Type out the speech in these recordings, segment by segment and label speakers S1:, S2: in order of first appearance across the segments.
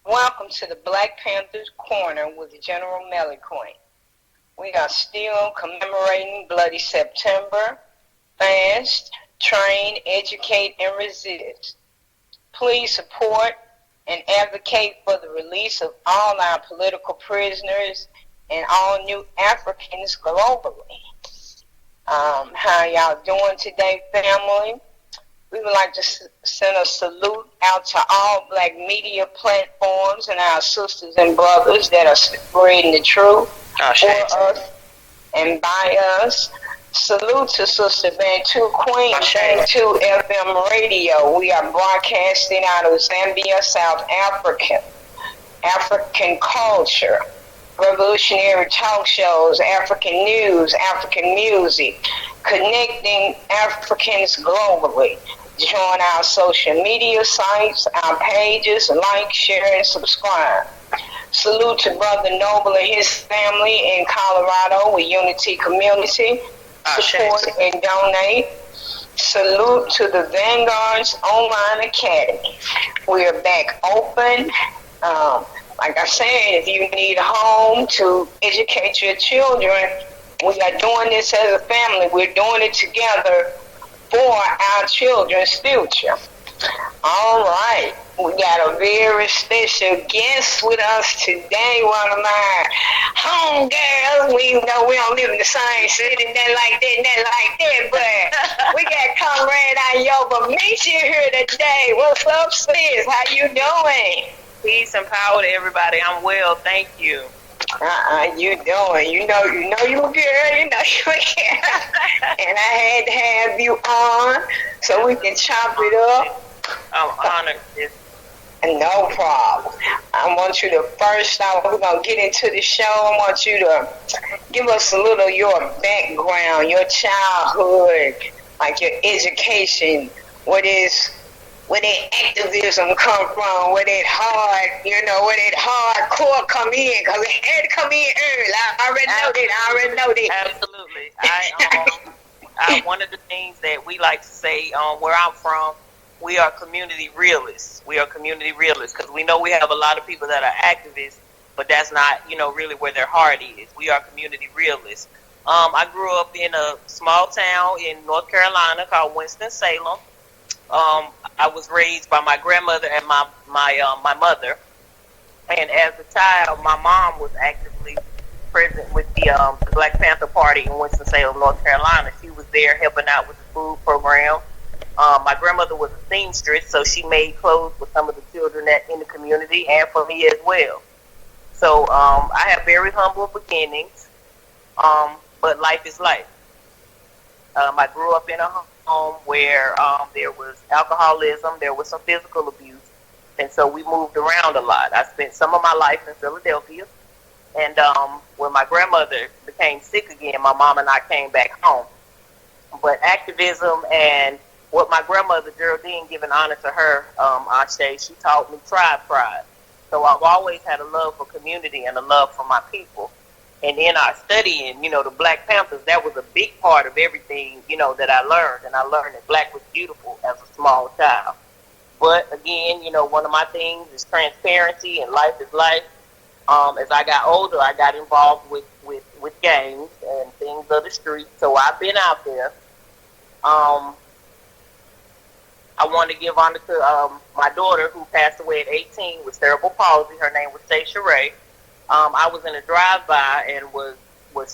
S1: Welcome to the Black Panthers Corner with General Mellie. We are still commemorating Bloody September. Fast, train, educate, and resist. Please support and advocate for the release of all our political prisoners and all new Africans globally. How y'all doing today, family? We would like to send a salute out to all black media platforms and our sisters and brothers that are spreading the truth for us and by us. Salute to Sister Bantu Queen, Bantu FM Radio. We are broadcasting out of Zambia, South Africa. African culture, revolutionary talk shows, African news, African music, connecting Africans globally. Join our social media sites, our pages, like, share, and subscribe. Salute to Brother Noble and his family in Colorado with Unity Community. Support and donate. Salute to the Vanguards Online Academy. We are back open. Like I said, if you need a home to educate your children, we are doing this as a family. We're doing it together for our children's future. All right. We got a very special guest with us today, one of my homegirls. We know we don't live in the same city, that like that, but we got Comrade Iyoba Meechie here today. What's up, sis? How you doing?
S2: Peace and power to everybody. I'm well, thank you.
S1: You doing? You know you a girl, you know you a girl. And I had to have you on so we can chop it up.
S2: I'm honored.
S1: No problem. I want you to first off, we're going to get into the show. I want you to give us a little your background, your childhood, like your education. Where that activism come from, where that hardcore come in, because it had to come in early. I already know that.
S2: Absolutely. One of the things that we like to say where I'm from, we are community realists. We are community realists because we know we have a lot of people that are activists, but that's not, really where their heart is. We are community realists. I grew up in a small town in North Carolina called Winston-Salem. I was raised by my grandmother and my mother. And as a child, my mom was actively present with the Black Panther Party in Winston-Salem, North Carolina. She was there helping out with the food program. My grandmother was a seamstress, so she made clothes for some of the children in the community and for me as well. So I have very humble beginnings, but life is life. I grew up in a home where there was alcoholism, there was some physical abuse, and so we moved around a lot. I spent some of my life in Philadelphia, and when my grandmother became sick again, my mom and I came back home. But activism and what my grandmother, Geraldine, giving honor to her, she taught me tribe pride. So I've always had a love for community and a love for my people. And in our studying, the Black Panthers, that was a big part of everything, that I learned. And I learned that black was beautiful as a small child. But again, one of my things is transparency and life is life. As I got older, I got involved with gangs and things of the street. So I've been out there. I want to give honor to my daughter who passed away at 18 with cerebral palsy. Her name was Stacia Ray. I was in a drive-by and was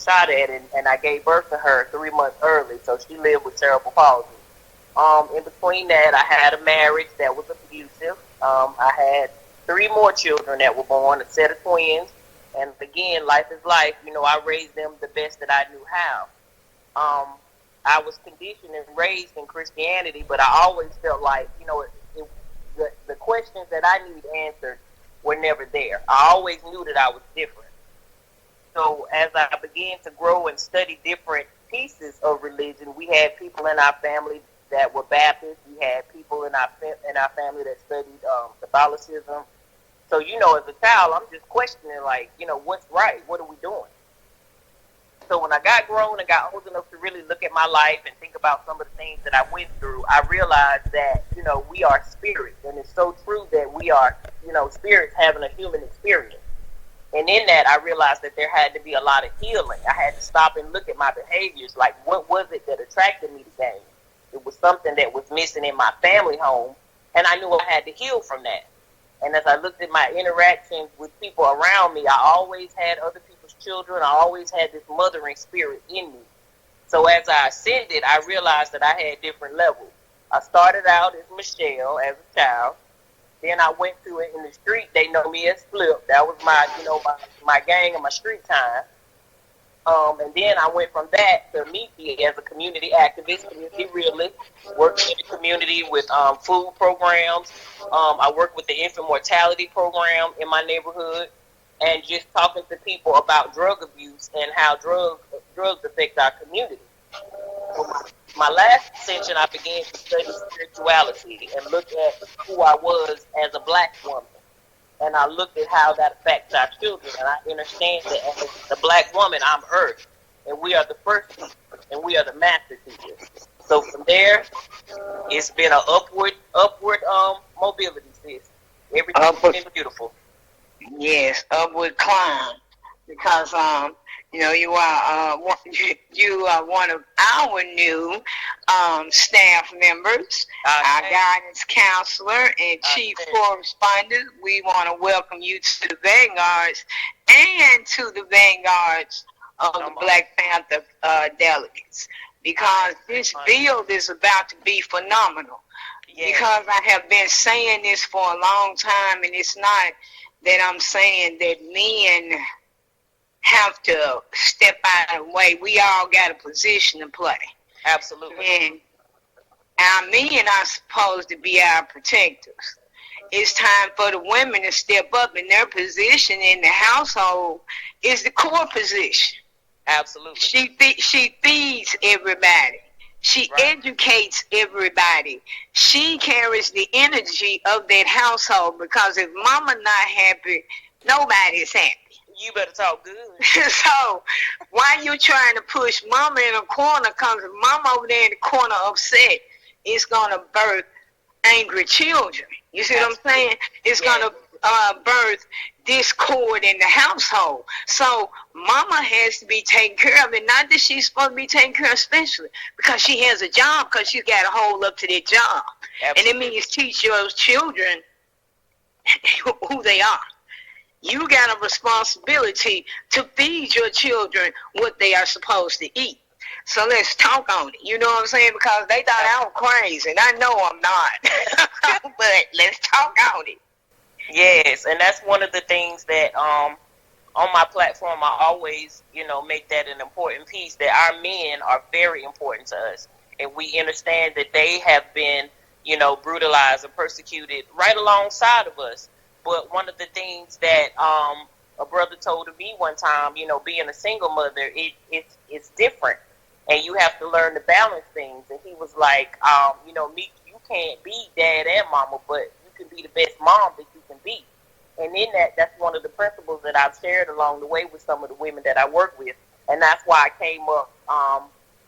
S2: shot at, and I gave birth to her 3 months early, so she lived with cerebral palsy. In between that, I had a marriage that was abusive. I had 3 more children that were born, a set of twins, and again, life is life. I raised them the best that I knew how. I was conditioned and raised in Christianity, but I always felt like, the questions that I needed answered were never there. I always knew that I was different. So as I began to grow and study different pieces of religion, we had people in our family that were Baptists. We had people in our family that studied Catholicism. So, you know, as a child, I'm just questioning, like, you know, what's right? What are we doing? So when I got grown and got old enough to really look at my life and think about some of the things that I went through, I realized that, you know, we are spirits. And it's so true that we are, you know, spirits having a human experience. And in that, I realized that there had to be a lot of healing. I had to stop and look at my behaviors. Like, what was it that attracted me to games? It was something that was missing in my family home, and I knew I had to heal from that. And as I looked at my interactions with people around me, I always had other people's children. I always had this mothering spirit in me. So as I ascended, I realized that I had different levels. I started out as Michelle as a child. Then I went to it in the street. They know me as Flip. That was my, you know, my gang and my street time. And then I went from that to Meechie as a community activist, community realist, working in the community with food programs. I work with the infant mortality program in my neighborhood, and just talking to people about drug abuse and how drugs affect our community. So my last ascension, I began to study spirituality and look at who I was as a black woman. And I looked at how that affects our children. And I understand that as the black woman, I'm Earth. And we are the first teacher. And we are the master teachers. So from there, it's been an upward mobility, sis. Everything's been beautiful.
S1: Yes, upward climb. Because you know, you are one of our new staff members, our guidance counselor and chief correspondent. We want to welcome you to the Vanguards and to the Vanguards of the Black Panther delegates, because this field is about to be phenomenal. Yes. Because I have been saying this for a long time, and it's not that I'm saying that men have to step out of the way. We all got a position to play.
S2: Absolutely.
S1: And our men are supposed to be our protectors. It's time for the women to step up, and their position in the household is the core position.
S2: Absolutely.
S1: She feeds everybody. She educates everybody. She carries the energy of that household, because if mama not happy, nobody's happy.
S2: You better talk good.
S1: So, why you trying to push mama in a corner? Because if mama over there in the corner upset, it's going to birth angry children. You see what I'm saying? It's going to birth discord in the household. So, mama has to be taken care of. And not that she's supposed to be taken care of especially, because she has a job, because she's got to hold up to that job. Absolutely. And it means teach your children who they are. You got a responsibility to feed your children what they are supposed to eat. So let's talk on it. You know what I'm saying? Because they thought I was crazy, and I know I'm not. But let's talk on it.
S2: Yes, and that's one of the things that on my platform I always, you know, make that an important piece, that our men are very important to us. And we understand that they have been, you know, brutalized and persecuted right alongside of us. But one of the things that a brother told me one time, you know, being a single mother, it's different. And you have to learn to balance things. And he was like, you know, Meek, you can't be dad and mama, but you can be the best mom that you can be. And in that's one of the principles that I've shared along the way with some of the women that I work with. And that's why I came up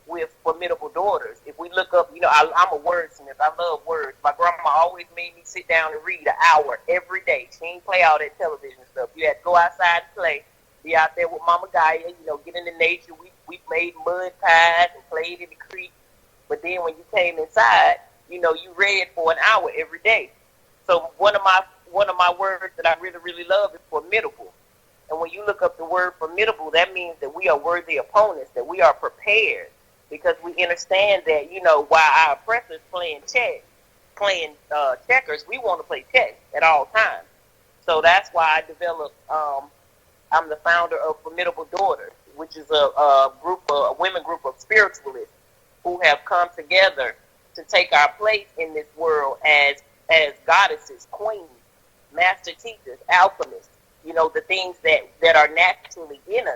S2: with Formidable Daughters. If we look up, you know, I'm a wordsmith. I love words. My grandma always made me sit down and read an hour every day. She didn't play all that television stuff. You had to go outside and play. Be out there with Mama Gaia, you know, get into nature. We made mud pies and played in the creek. But then when you came inside, you know, you read for an hour every day. So one of my words that I really, really love is formidable. And when you look up the word formidable, that means that we are worthy opponents, that we are prepared. Because we understand that, you know, while our oppressors playing checkers, we want to play chess at all times. So that's why I developed, I'm the founder of Formidable Daughters, which is a women group of spiritualists who have come together to take our place in this world as as goddesses, queens, master teachers, alchemists, the things that are naturally in us.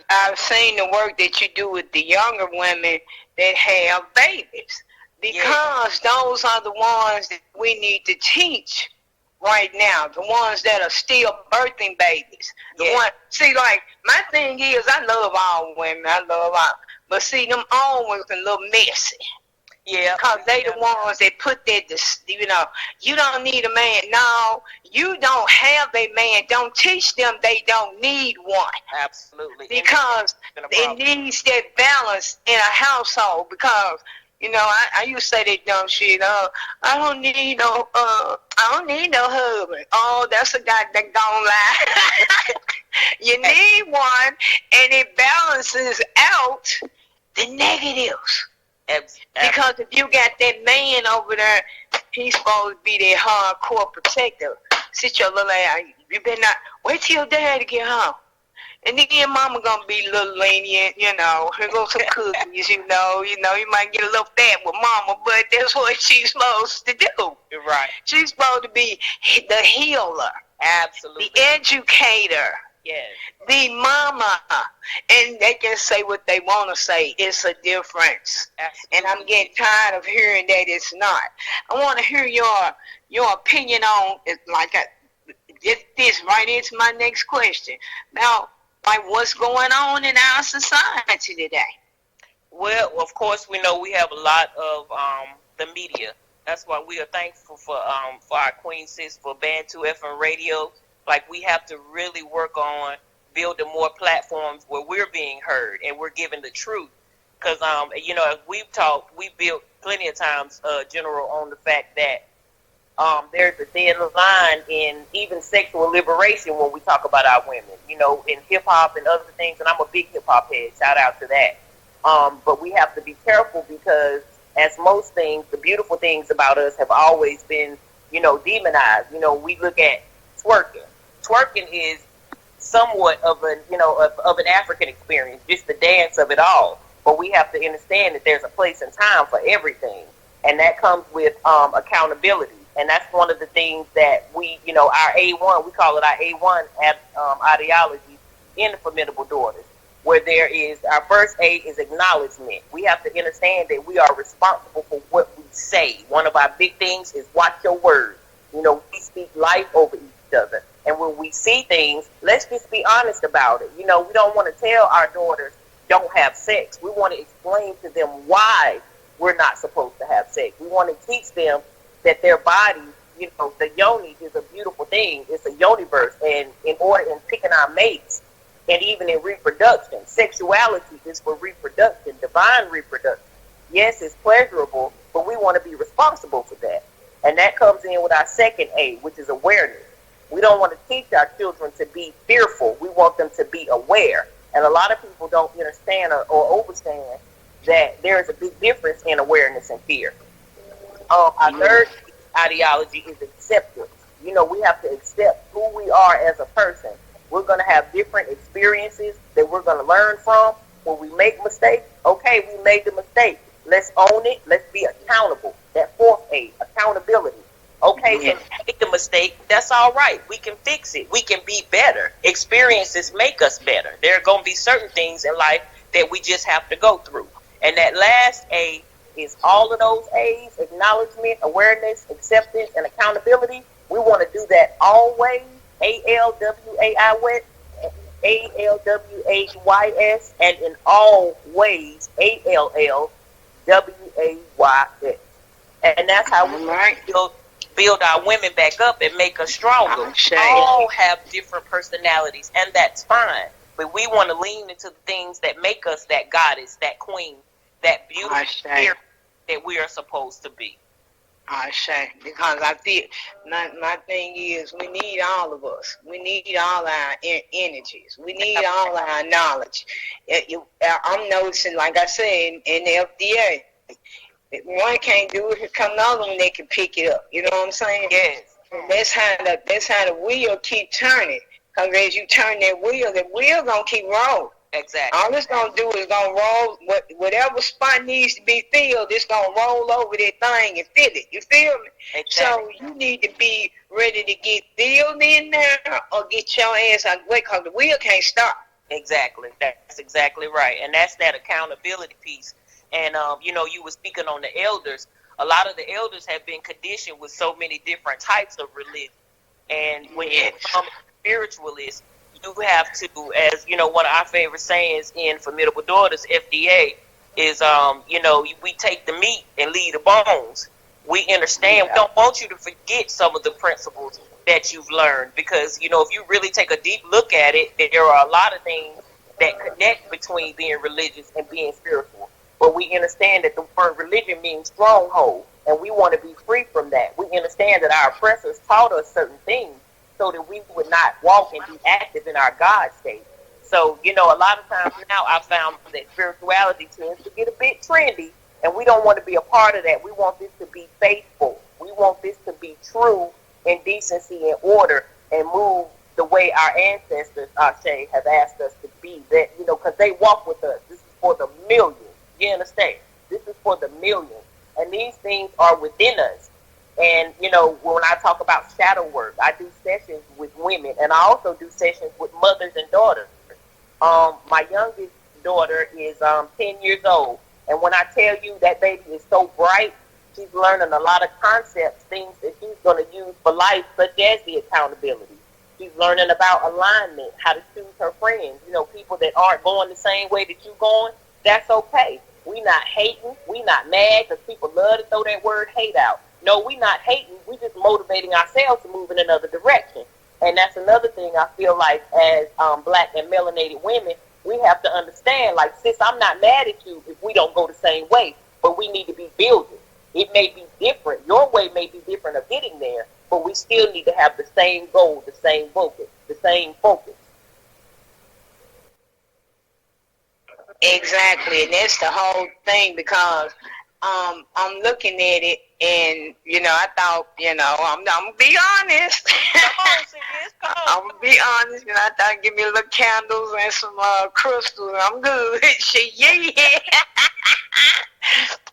S1: I've seen the work that you do with the younger women that have babies, because those are the ones that we need to teach right now, the ones that are still birthing babies. See, like, my thing is, I love all women, but see, them old ones a little messy.
S2: Yeah.
S1: Because they the ones that put that, you don't need a man. No, you don't have a man. Don't teach them they don't need one.
S2: Absolutely.
S1: Because it needs that balance in a household. Because, I used to say that dumb shit. I don't need no husband. Oh, that's a guy that don't lie. You need one, and it balances out the negatives. Because if you got that man over there, he's supposed to be that hardcore protector. Sit your little ass. You better not wait till your daddy get home. And then mama gonna be a little lenient, here go some cookies, you might get a little fat with mama, but that's what she's supposed to do.
S2: Right.
S1: She's supposed to be the healer.
S2: Absolutely.
S1: The educator.
S2: Yes.
S1: The mama. And they can say what they want to say. It's a difference.
S2: Absolutely.
S1: And I'm getting tired of hearing that it's not. I want to hear your opinion on it, like this right into my next question. Now, like, what's going on in our society today?
S2: Well, of course, we know we have a lot of the media. That's why we are thankful for our Queen Sis for Bantu FM radio. Like, we have to really work on building more platforms where we're being heard and we're giving the truth. Because, as we've talked, we built plenty of times, General, on the fact that there's a thin line in even sexual liberation when we talk about our women, in hip-hop and other things. And I'm a big hip-hop head. Shout out to that. But we have to be careful because, as most things, the beautiful things about us have always been, demonized. We look at twerking. Twerking is somewhat of an African experience, just the dance of it all. But we have to understand that there's a place and time for everything, and that comes with accountability. And that's one of the things that we, our A1, we call it our A1 ideology in the Formidable Daughters, where there is, our first A is acknowledgement. We have to understand that we are responsible for what we say. One of our big things is watch your words. We speak life over each other. And when we see things, let's just be honest about it. We don't want to tell our daughters don't have sex. We want to explain to them why we're not supposed to have sex. We want to teach them that their body, the yoni is a beautiful thing. It's a yoniverse. And in picking our mates, and even in reproduction, sexuality is for reproduction, divine reproduction. Yes, it's pleasurable, but we want to be responsible for that. And that comes in with our second A, which is awareness. We don't want to teach our children to be fearful. We want them to be aware. And a lot of people don't understand or understand that there is a big difference in awareness and fear. Our third ideology is acceptance. We have to accept who we are as a person. We're going to have different experiences that we're going to learn from. When we make mistakes, okay, we made the mistake. Let's own it. Let's be accountable. That fourth A, accountability. Okay, so make the mistake, that's all right. We can fix it. We can be better. Experiences make us better. There are going to be certain things in life that we just have to go through. And that last A is all of those A's, acknowledgement, awareness, acceptance, and accountability. We want to do that always, ALWAYS, and in all ways, ALLWAYS. And that's how we build our women back up and make us stronger. We all have different personalities, and that's fine. But we want to lean into the things that make us that goddess, that queen, that beautiful spirit that we are supposed to be.
S1: I say, because I feel, my thing is, we need all of us. We need all our energies. We need all our knowledge. I'm noticing, like I said, in the FDA, if one can't do it, here come another one that can pick it up. You know what I'm saying?
S2: Yes.
S1: That's how the wheel keep turning. Because as you turn that wheel gonna keep rolling.
S2: Exactly.
S1: All it's gonna do is gonna roll whatever spot needs to be filled. It's gonna roll over that thing and fill it. You feel me?
S2: Exactly.
S1: So you need to be ready to get filled in there or get your ass out of the way, because the wheel can't stop.
S2: Exactly. That's exactly right, and that's that accountability piece. And you know, you were speaking on the elders. A lot of the elders have been conditioned with so many different types of religion, and when you become a spiritualist, you have to, as you know, one of our favorite sayings in Formidable Daughters, FDA, is you know, we take the meat and leave the bones. We understand. We don't want you to forget some of the principles that you've learned, because you know, if you really take a deep look at it, there are a lot of things that connect between being religious and being spiritual. But we understand that the word religion means stronghold, and we want to be free from that. We understand that our oppressors taught us certain things so that we would not walk and be active in our God state. So, you know, a lot of times now I've found that spirituality tends to get a bit trendy, and we don't want to be a part of that. We want this to be faithful. We want this to be true in decency and order, and move the way our ancestors, Ashe, have asked us to be. That, you know, because they walk with us. This is for the millions. You understand? This is for the millions. And these things are within us. And, you know, when I talk about shadow work, I do sessions with women, and I also do sessions with mothers and daughters. My youngest daughter is 10 years old. And when I tell you that baby is so bright, she's learning a lot of concepts, things that she's going to use for life, such as the accountability. She's learning about alignment, how to choose her friends. You know, people that aren't going the same way that you're going, that's okay. We not hating. We not mad, because people love to throw that word hate out. No, we not hating. We just motivating ourselves to move in another direction. And that's another thing I feel like, as black and melanated women, we have to understand, like, sis, I'm not mad at you if we don't go the same way, but we need to be building. It may be different. Your way may be different of getting there, but we still need to have the same goal, the same focus, the same focus.
S1: Exactly, and that's the whole thing, because I'm looking at it, and you know, I thought, you know, I'm gonna be honest.
S2: Come on, sis, come on.
S1: I'm gonna be honest, and I thought, give me a little candles and some crystals, I'm good. Shit, yeah.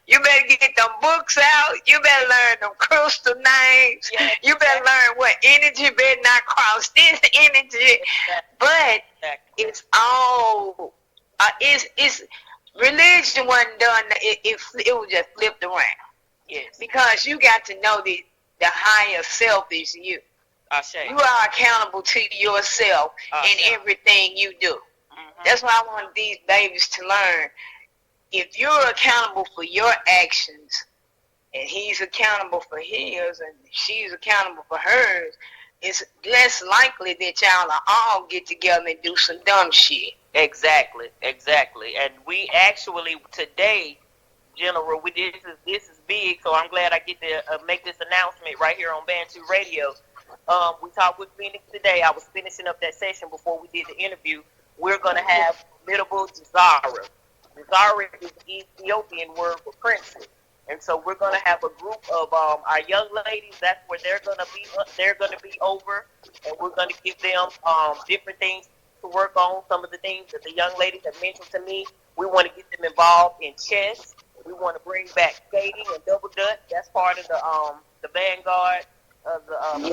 S1: You better get them books out. You better learn them crystal names.
S2: Yeah,
S1: you better learn what energy better not cross this energy. But it's all. It's religion wasn't done. It was just flipped around.
S2: Yes.
S1: Because you got to know the higher self is you. You are accountable to yourself in everything you do. Mm-hmm. That's why I want these babies to learn. If you're accountable for your actions, and he's accountable for his, and she's accountable for hers, it's less likely that y'all are all get together and do some dumb shit.
S2: Exactly. And we actually today, General, this is big, so I'm glad I get to make this announcement right here on Bantu Radio. We talked with Phoenix today. I was finishing up that session before we did the interview. We're going to have Formidable Zara. Zara is the Ethiopian word for princess. And so we're going to have a group of our young ladies. That's where they're going to be. They're going to be over, and we're going to give them different things to work on. Some of the things that the young ladies have mentioned to me. We want to get them involved in chess. We want to bring back skating and double dutch. That's part of the Vanguard of the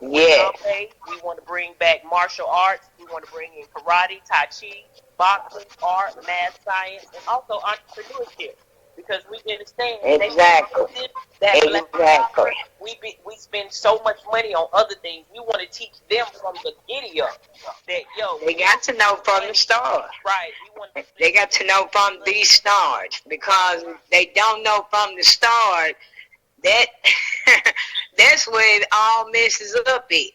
S2: We want to bring back martial arts. We want to bring in karate, tai chi, boxing, art, math, science, and also entrepreneurship. Because we understand
S1: that
S2: we spend so much money on other things. We want to teach them from the giddy up that
S1: they got to know from the start.
S2: Right.
S1: They got to know from the start, because they don't know from the start. That's where it all messes up. They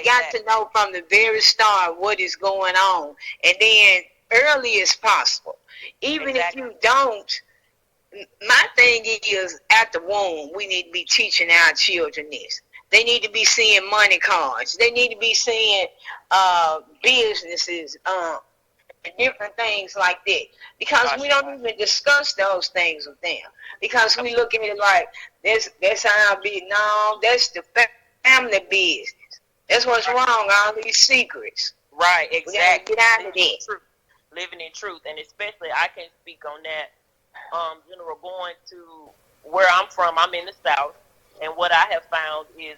S1: got to know from the very start what is going on, and then early as possible. Even if you don't. My thing is, at the womb, we need to be teaching our children this. They need to be seeing money cards. They need to be seeing businesses, different things like that. Because we don't even discuss those things with them. Because we look at it like, that's how I be. No, that's the family business. That's what's wrong, all these secrets.
S2: Right, exactly.
S1: We gotta get out of this.
S2: living in truth, and especially I can speak on that. General, going to where I'm from, I'm in the South, and what I have found is,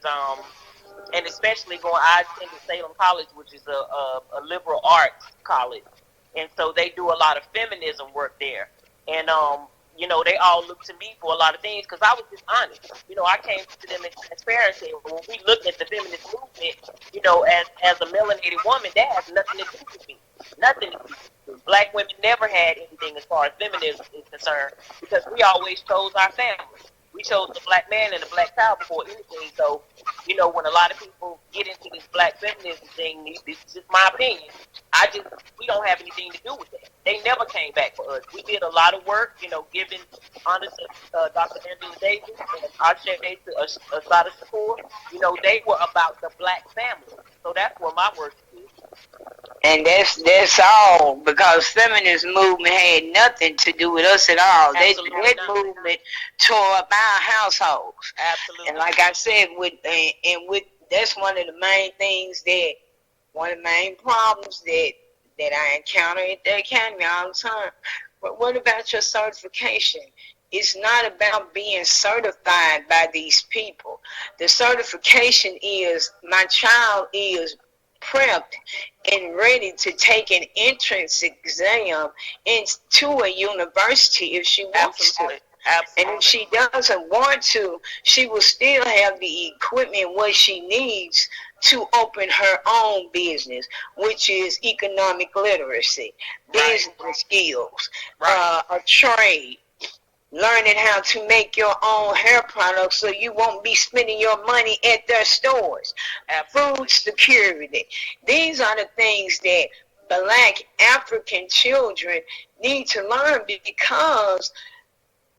S2: and especially I attended Salem College, which is a liberal arts college, and so they do a lot of feminism work there, and they all look to me for a lot of things because I was just honest. I came to them in transparency. When we look at the feminist movement, as a melanated woman, that has nothing to do with me. Nothing to do with me. Black women never had anything as far as feminism is concerned because we always chose our family. We chose the black man and the black child before anything. So, when a lot of people get into this black feminism thing, this is just my opinion. We don't have anything to do with that. They never came back for us. We did a lot of work, giving honor to Dr. Angela Davis and Ashe to Asada Shakur. They were about the black family. So that's what my work is.
S1: And that's all, because feminist movement had nothing to do with us at all. That movement tore up our households.
S2: Absolutely.
S1: And like I said, with that's one of the main problems that I encounter at the academy all the time. But what about your certification? It's not about being certified by these people. The certification is my child is prepped and ready to take an entrance exam into a university if she wants to.
S2: Absolutely.
S1: And if she doesn't want to, she will still have the equipment what she needs to open her own business, which is economic literacy, business skills, a trade, learning how to make your own hair products so you won't be spending your money at their stores. Food security. These are the things that Black African children need to learn, because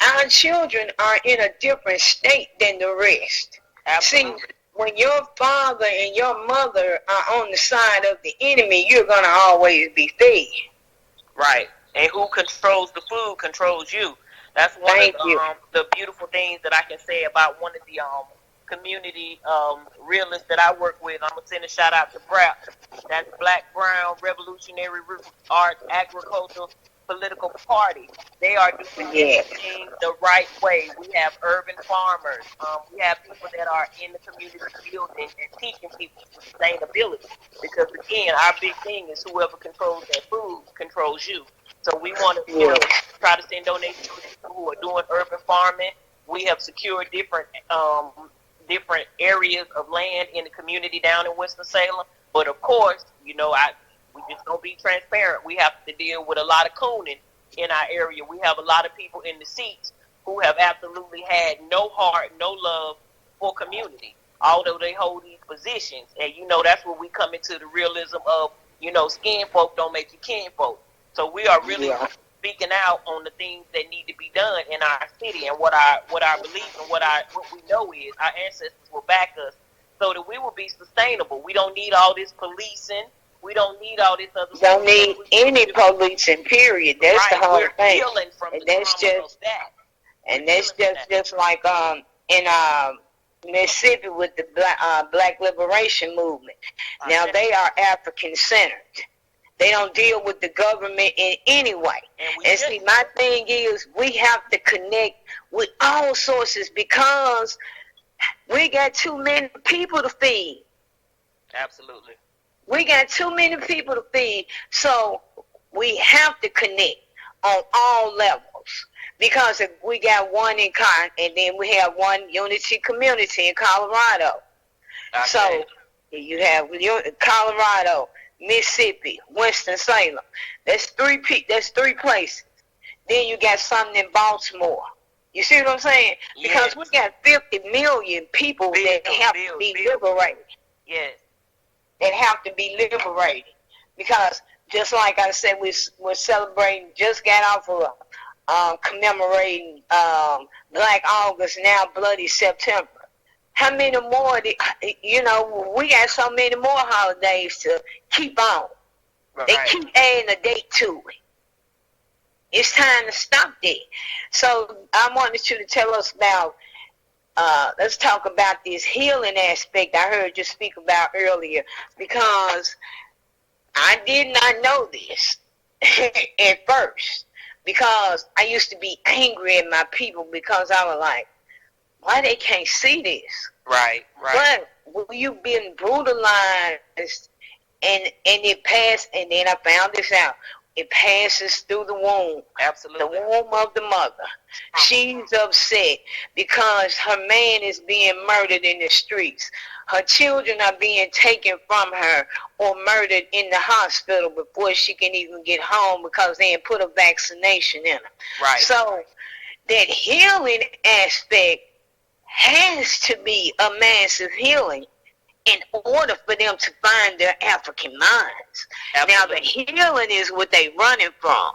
S1: our children are in a different state than the rest.
S2: Absolutely.
S1: See, when your father and your mother are on the side of the enemy, you're going to always be fed.
S2: Right. And who controls the food controls you. That's one of the beautiful things that I can say about one of the community realists that I work with. I'm going to send a shout out to BRAP. That's Black, Brown, Revolutionary Roots, Arts, Agricultural, Political Party. They are doing things the right way. We have urban farmers. We have people that are in the community building and teaching people sustainability. Because, again, our big thing is whoever controls that food controls you. So we want to try to send donations to people who are doing urban farming. We have secured different areas of land in the community down in Winston-Salem. But, of course, we just don't be transparent. We have to deal with a lot of cooning in our area. We have a lot of people in the seats who have absolutely had no heart, no love for community, although they hold these positions. And, that's where we come into the realism of, skin folk don't make you kin folk. So we are really speaking out on the things that need to be done in our city, and what I believe and what we know is our ancestors will back us so that we will be sustainable. We don't need all this policing. We don't need all this other stuff.
S1: Don't need any policing, period. That's the whole thing.
S2: And that's
S1: just like in Mississippi with the Black Liberation Movement. Now they are African centered. They don't deal with the government in any way. And see, my thing is, we have to connect with all sources because we got too many people to feed.
S2: Absolutely.
S1: We got too many people to feed, so we have to connect on all levels. Because if we got one in Con, and then we have one Unity community in Colorado. Okay. So you have Colorado, Mississippi, Winston-Salem. That's three places. Then you got something in Baltimore. You see what I'm saying? Because we got 50 million people that have to be liberated.
S2: Yes.
S1: That have to be liberated. Because just like I said, we're celebrating, just got off of commemorating Black August, now Bloody September. How many more, we got so many more holidays to keep on. Right. They keep adding a date to it. It's time to stop that. So I wanted you to tell us about, let's talk about this healing aspect I heard you speak about earlier, because I did not know this. at first, because I used to be angry at my people because I was like, why they can't see this?
S2: Right.
S1: But when you've been brutalized and it passed, and then I found this out, it passes through the womb.
S2: Absolutely.
S1: The womb of the mother. She's upset because her man is being murdered in the streets. Her children are being taken from her or murdered in the hospital before she can even get home because they ain't put a vaccination in her.
S2: Right.
S1: So that healing aspect has to be a massive healing in order for them to find their African minds.
S2: Absolutely.
S1: Now, the healing is what they're running from.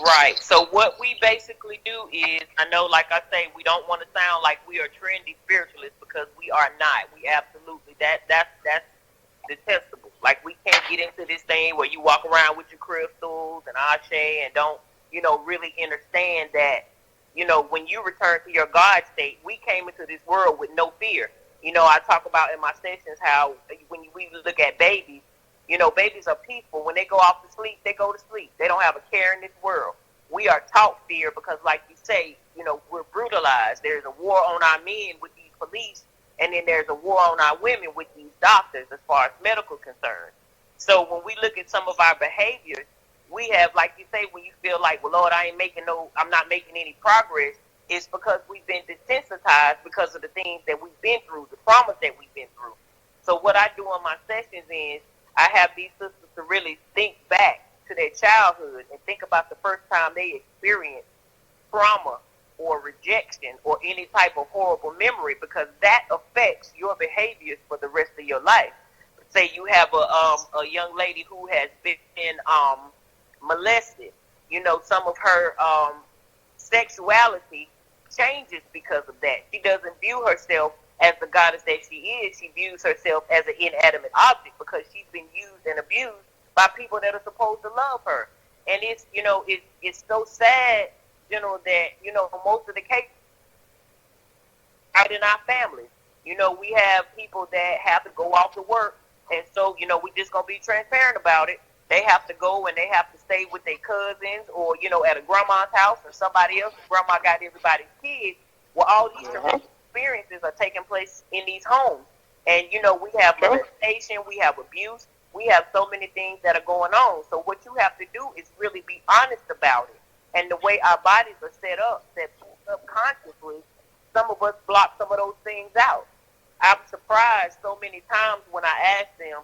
S2: Right. So what we basically do is, I know, like I say, we don't want to sound like we are trendy spiritualists because we are not. We absolutely, that's detestable. Like, we can't get into this thing where you walk around with your crystals and ashe and don't, really understand that, when you return to your God state, we came into this world with no fear. I talk about in my sessions how when we look at babies, babies are peaceful. When they go off to sleep, they go to sleep. They don't have a care in this world. We are taught fear because, like you say, we're brutalized. There's a war on our men with these police, and then there's a war on our women with these doctors as far as medical concerns. So when we look at some of our behaviors, we have, like you say, when you feel like, well, Lord, I'm not making any progress, it's because we've been desensitized because of the things that we've been through, the traumas that we've been through. So what I do in my sessions is I have these sisters to really think back to their childhood and think about the first time they experienced trauma or rejection or any type of horrible memory, because that affects your behaviors for the rest of your life. Say you have a young lady who has been molested. Some of her sexuality changes because of that. She doesn't view herself as the goddess that she is. She views herself as an inanimate object because she's been used and abused by people that are supposed to love her. And it's it's so sad, General, that most of the cases right in our families. We have people that have to go off to work, and so we just gonna be transparent about it. They have to go and they have to stay with their cousins or, at a grandma's house or somebody else. Grandma got everybody's kids. Well, all these experiences are taking place in these homes. And, we have molestation, we have abuse, we have so many things that are going on. So what you have to do is really be honest about it. And the way our bodies are set up, that subconsciously, some of us block some of those things out. I'm surprised so many times when I ask them,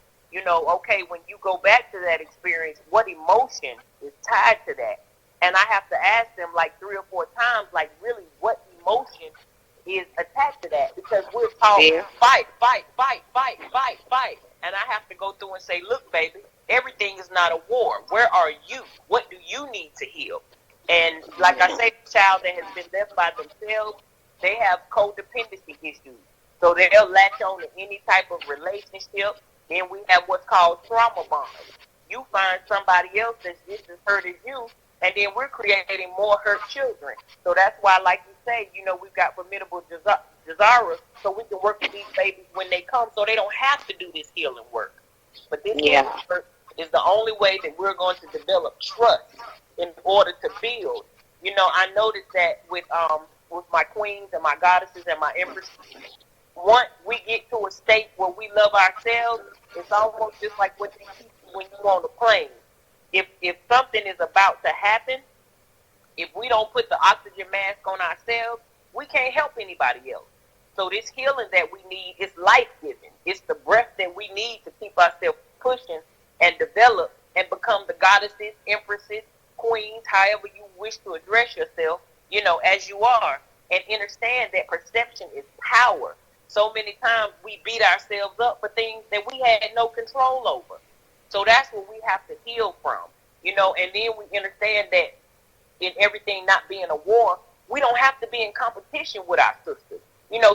S2: okay, when you go back to that experience, what emotion is tied to that? And I have to ask them like 3 or 4 times, like, really, what emotion is attached to that? Because we're taught fight. And I have to go through and say, look, baby, everything is not a war. Where are you? What do you need to heal? And like I say, the child that has been left by themselves, they have codependency issues. So they'll latch on to any type of relationship. Then we have what's called trauma bonds. You find somebody else that's just as hurt as you, and then we're creating more hurt children. So that's why, like you say, we've got Formidable Jazara, so we can work with these babies when they come, so they don't have to do this healing work. But this healing work is the only way that we're going to develop trust in order to build. I noticed that with my queens and my goddesses and my empresses, once we get to a state where we love ourselves, it's almost just like what they teach you when you're on a plane. If something is about to happen, if we don't put the oxygen mask on ourselves, we can't help anybody else. So this healing that we need is life-giving. It's the breath that we need to keep ourselves pushing and develop and become the goddesses, empresses, queens, however you wish to address yourself, as you are. And understand that perception is power. So many times we beat ourselves up for things that we had no control over. So that's what we have to heal from, and then we understand that in everything not being a war, we don't have to be in competition with our sisters.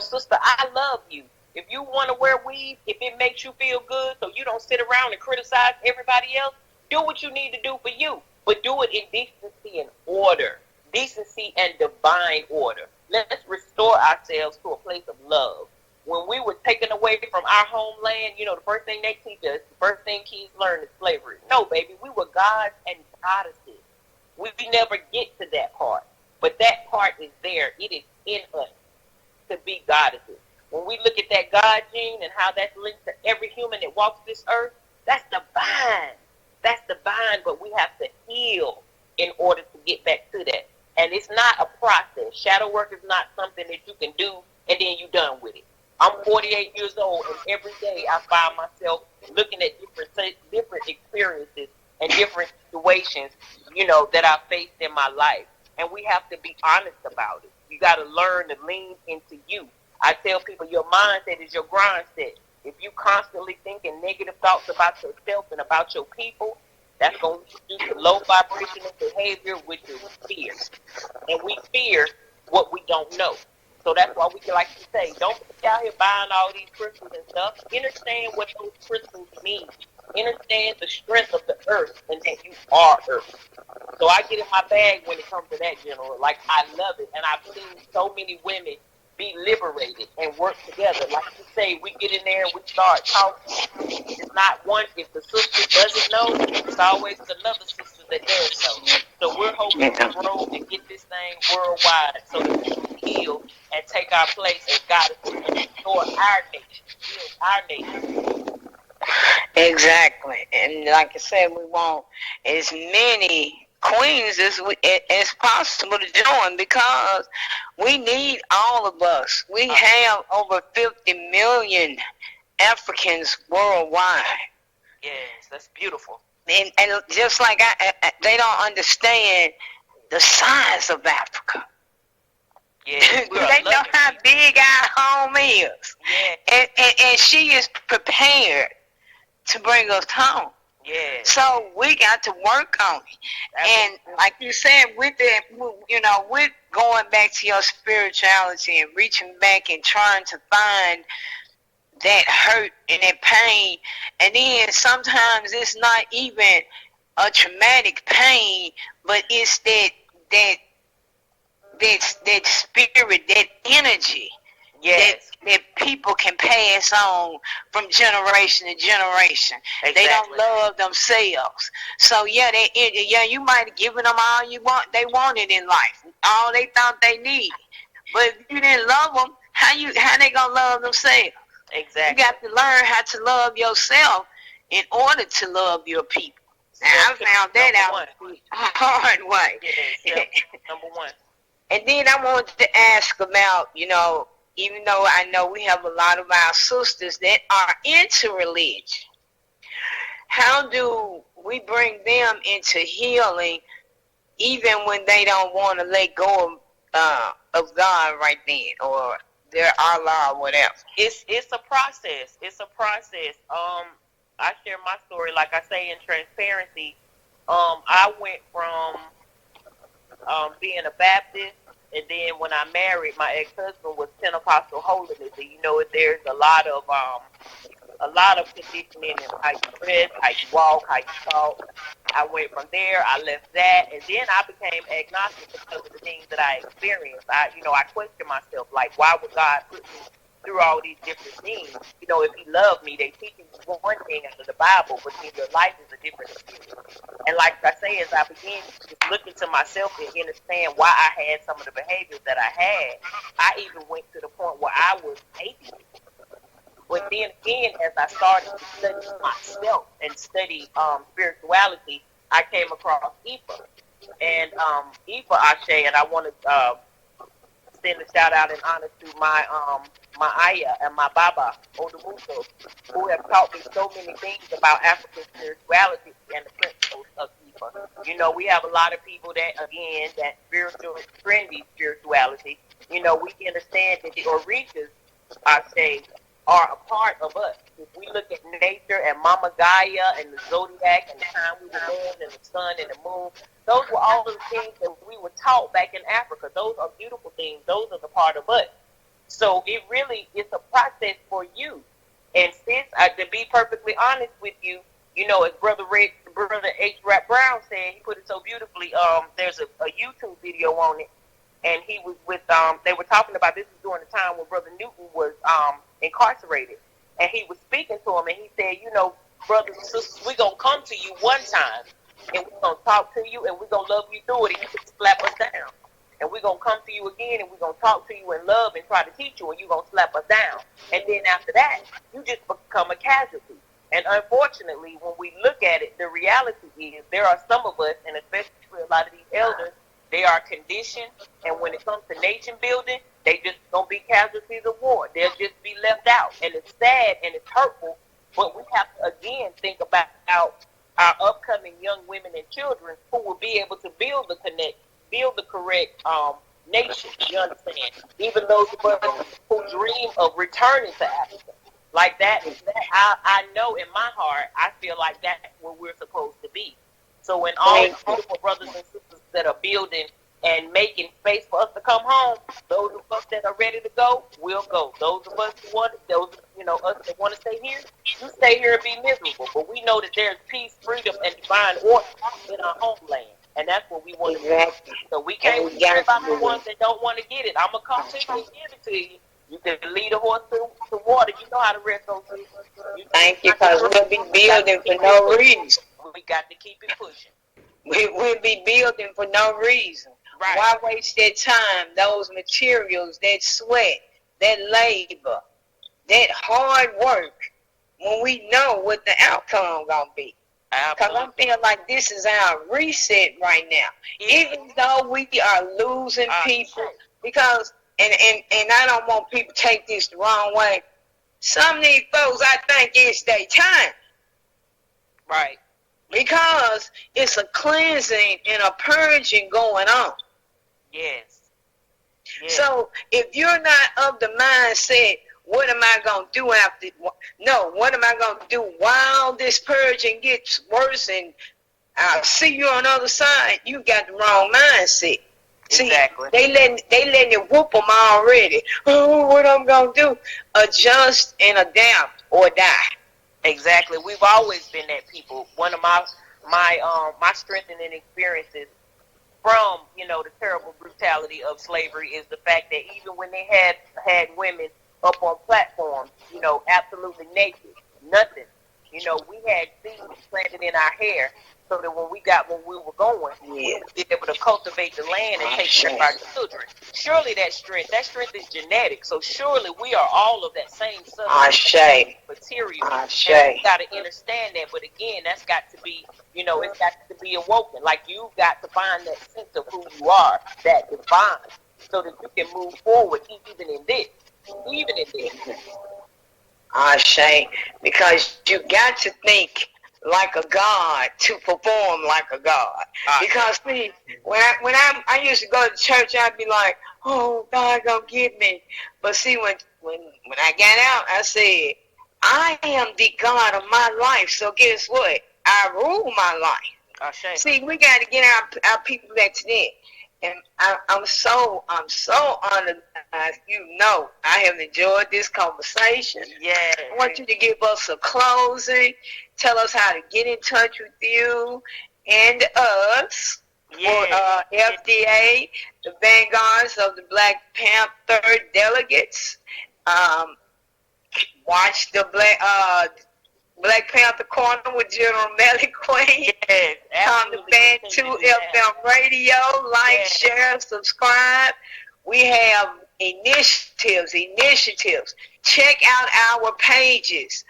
S2: Sister, I love you. If you want to wear weave, if it makes you feel good so you don't sit around and criticize everybody else, do what you need to do for you. But do it in decency and order. Decency and divine order. Let's restore ourselves to a place of love. when we were taken away from our homeland, you know, the first thing they teach us, the first thing kids learn is slavery. No, baby, we were gods and goddesses. We never get to that part. But that part is there. It is in us to be goddesses. When we look at that God gene and how that's linked to every human that walks this earth, that's divine. That's divine, but we have to heal in order to get back to that. And it's not a process. Shadow work is not something that you can do and then you're done with it. I'm 48 years old, and every day I find myself looking at different experiences and different situations, you know, that I faced in my life. And we have to be honest about it. You got to learn to lean into you. I tell people your mindset is your grind set. If you constantly thinking negative thoughts about yourself and about your people, that's going to lead you to low vibrational behavior, which is fear. And we fear what we don't know. So that's why we like to say, don't be out here buying all these crystals and stuff. Understand what those crystals mean. Understand the strength of the earth and that you are earth. So I get in my bag when it comes to that, General. Like, I love it. And I've seen so many women be liberated and work together. Like you say, we get in there and we start talking. It's not one, if the sister doesn't know, it's always another sister that does know. So we're hoping to grow and get this thing worldwide so that we can heal and take our place as goddesses and restore our nation. Heal our nation.
S1: Exactly. And like I said, we want as many queens as possible to join, because we need all of us. We have over 50 million Africans worldwide.
S2: Yes, that's beautiful.
S1: And just like they don't understand the size of Africa.
S2: Yeah,
S1: they know how big our home is.
S2: Yeah.
S1: And she is prepared to bring us home.
S2: Yeah.
S1: So we got to work on it. And like you said, with that, you know, with going back to your spirituality and reaching back and trying to find that hurt and that pain. And then sometimes it's not even a traumatic pain, but it's that spirit, that energy.
S2: Yes.
S1: That people can pass on from generation to generation.
S2: Exactly.
S1: They don't love themselves. So yeah, you might have given them all they wanted in life, all they thought they needed. But if you didn't love them, how they gonna love themselves?
S2: Exactly.
S1: You got to learn how to love yourself in order to love your people. Now, I found that out the hard way.
S2: Yeah, number one.
S1: And then I wanted to ask about, you know, even though I know we have a lot of our sisters that are into religion, how do we bring them into healing even when they don't want to let go of God right then, or their Allah or whatever?
S2: It's a process. It's a process. I share my story, like I say, in transparency. I went from being a Baptist, and then when I married, my ex-husband was Pentecostal holiness. And you know, there's a lot of conditioning in how you dress, how you walk, how you talk. I went from there. I left that, and then I became agnostic because of the things that I experienced. I questioned myself, like, why would God put me through all these different things? You know, if He loved me, they teach you one thing out of the Bible, but then your life is a different experience. And like I say, as I began to just look into myself and understand why I had some of the behaviors that I had, I even went to the point where I was atheist. But then again, as I started to study myself and study spirituality, I came across Ifa. And Ifa Ashe, and I want to send a shout out and honor to my Aya and my Baba, Odamuso, who have taught me so many things about African spirituality and the principles of Ifa. You know, we have a lot of people that, again, that spiritual, trendy spirituality, you know, we understand that the Orishas, Ashe, are a part of us. If we look at nature and Mama Gaia and the zodiac and the time we were born and the sun and the moon, those were all the things that we were taught back in Africa. Those are beautiful things. Those are the part of us. So it really is a process for you. And since, to be perfectly honest with you, you know, as Brother H. Rap Brown said, he put it so beautifully, there's a YouTube video on it, and he was with, they were talking about, this was during the time when Brother Newton was incarcerated. And he was speaking to him, and he said, you know, brothers and sisters, we're going to come to you one time, and we're going to talk to you, and we're going to love you through it, and you can slap us down. And we're going to come to you again, and we're going to talk to you in love and try to teach you, and you're going to slap us down. And then after that, you just become a casualty. And unfortunately, when we look at it, the reality is there are some of us, and especially a lot of these elders, they are conditioned, and when it comes to nation building, they just going to be casualties of war. They'll just be left out. And it's sad and it's hurtful, but we have to, again, think about our upcoming young women and children who will be able to build the correct nation, you understand? Even those of us who dream of returning to Africa. Like that I know in my heart, I feel like that's where we're supposed to be. So when all the beautiful brothers and sisters that are building and making space for us to come home, those of us that are ready to go, we'll go. Those of us who want, us that want to stay here, you stay here and be miserable. But we know that there's peace, freedom, and divine order in our homeland. And that's what we want to do. So we can't worry about the ones that don't want to get it. I'm going to come to you and give it to you. You can lead a horse to water. You know how to rest those things.
S1: Thank you, because we'll be building for no reason.
S2: We got to keep it pushing.
S1: We'll be building for no reason.
S2: Right.
S1: Why waste that time, those materials, that sweat, that labor, that hard work, when we know what the outcome going to be? Because I feel like this is our reset right now. Even though we are losing people, because, and I don't want people to take this the wrong way, some of these folks, I think it's their time.
S2: Right.
S1: Because it's a cleansing and a purging going on.
S2: Yes.
S1: So if you're not of the mindset, what am I going to do after? No, what am I going to do while this purging gets worse and I'll see you on the other side? You got the wrong mindset.
S2: Exactly.
S1: See, they letting you whoop them already. Oh, what I'm going to do? Adjust and adapt or die.
S2: Exactly. We've always been that people. One of my strengthening experiences from, the terrible brutality of slavery is the fact that even when they had women up on platforms, absolutely naked, nothing. We had seeds planted in our hair so that when we were going, we would be able to cultivate the land and take care of our children. Surely that strength is genetic. So surely we are all of that same substance material. And we got to understand that. But again, that's got to be, it's got to be awoken. Like you've got to find that sense of who you are, that divine, so that you can move forward even in this.
S1: Because you got to think like a God to perform like a God. Because see, when I used to go to church, I'd be like, oh, God gonna get me. But see, when I got out, I said, I am the God of my life. So guess what? I rule my life. See, we got to get our people back to that. And I'm so honored. I have enjoyed this conversation.
S2: Yeah.
S1: I want you to give us a closing. Tell us how to get in touch with you and us. For FDA, the Vanguards of the Black Panther delegates. Watch the Black Panther Corner with General Mellie Queen.
S2: Yes,
S1: on the Bantu FM radio. Like, share, subscribe. We have initiatives. Check out our pages.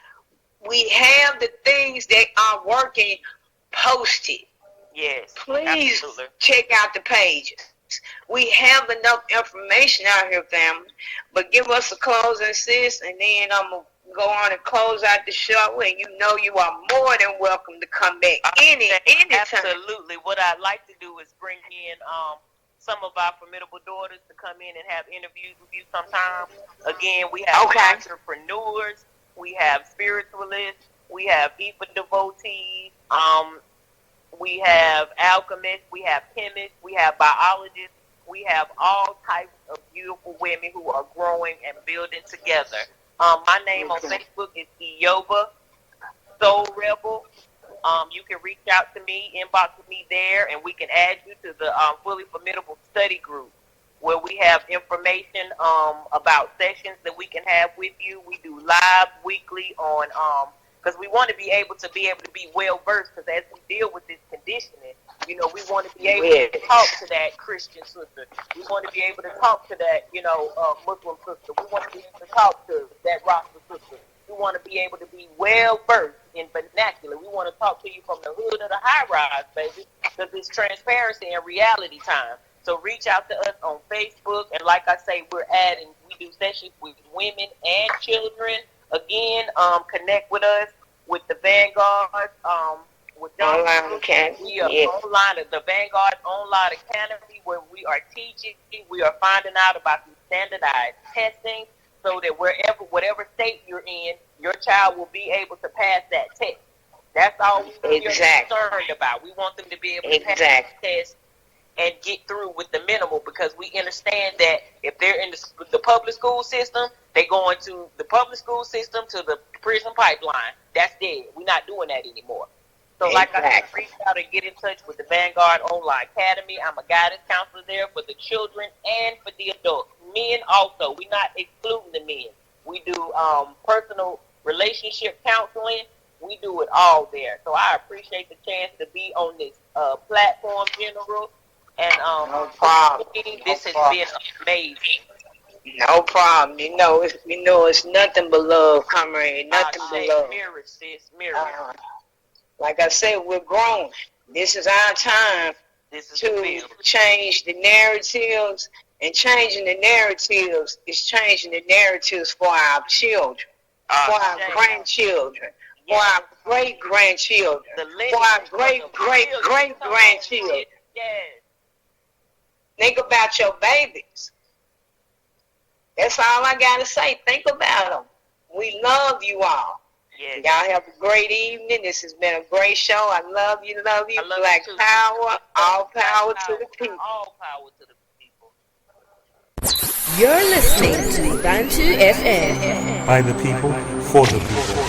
S1: We have the things that are working posted.
S2: Yes.
S1: Please check out the pages. We have enough information out here, family. But give us a closing, sis, and then I'm going to go on and close out the show. And you are more than welcome to come back anytime.
S2: Absolutely. What I'd like to do is bring in some of our formidable daughters to come in and have interviews with you sometime. Again, we have entrepreneurs, we have spiritualists, we have Ifa devotees, we have alchemists, we have chemists, we have biologists, we have all types of beautiful women who are growing and building together. My name on Facebook is Iyoba Soul Rebel. You can reach out to me, inbox me there, and we can add you to the Fully Formidable study group. where we have information about sessions that we can have with you. We do live weekly on because we want to be able to be well versed, because as we deal with this conditioning, you know, we want to be able to talk to that Christian sister. We want to be able to talk to that, you know, Muslim sister. We want to be able to talk to that Rasta sister. We want to be able to be well versed in vernacular. We want to talk to you from the hood of the high rise, baby, because it's transparency and reality time. So reach out to us on Facebook, and like I say, we do sessions with women and children. Again, connect with us with the Vanguards, with John. We are online at the Vanguards Online Academy, where we are teaching. We are finding out about the standardized testing, so that whatever state you're in, your child will be able to pass that test. That's all we are concerned about. We want them to be able to pass that test and get through with the minimal, because we understand that if they're in the public school system, they go into the public school system to the prison pipeline. That's dead. We're not doing that anymore. So like I said, reach out and get in touch with the Vanguard Online Academy. I'm a guidance counselor there for the children and for the adults. Men also. We're not excluding the men. We do personal relationship counseling. We do it all there. So I appreciate the chance to be on this platform, General. And
S1: no problem.
S2: This has been amazing.
S1: No problem. You know it's nothing but love, comrade. Nothing but love.
S2: Mirror, sis. Mirror.
S1: Like I said, we're grown. This is our time to change the narratives, and changing the narratives is changing the narratives for our children, for our grandchildren, for our great-grandchildren, for our great-great-great-grandchildren.
S2: Yes.
S1: Think about your babies. That's all I got to say. Think about them. We love you all.
S2: Yes.
S1: Y'all have a great evening. This has been a great show. I love you. Black power. All power to the people.
S2: All power to the people.
S3: You're listening to Bantu FM.
S4: By the people, for the people.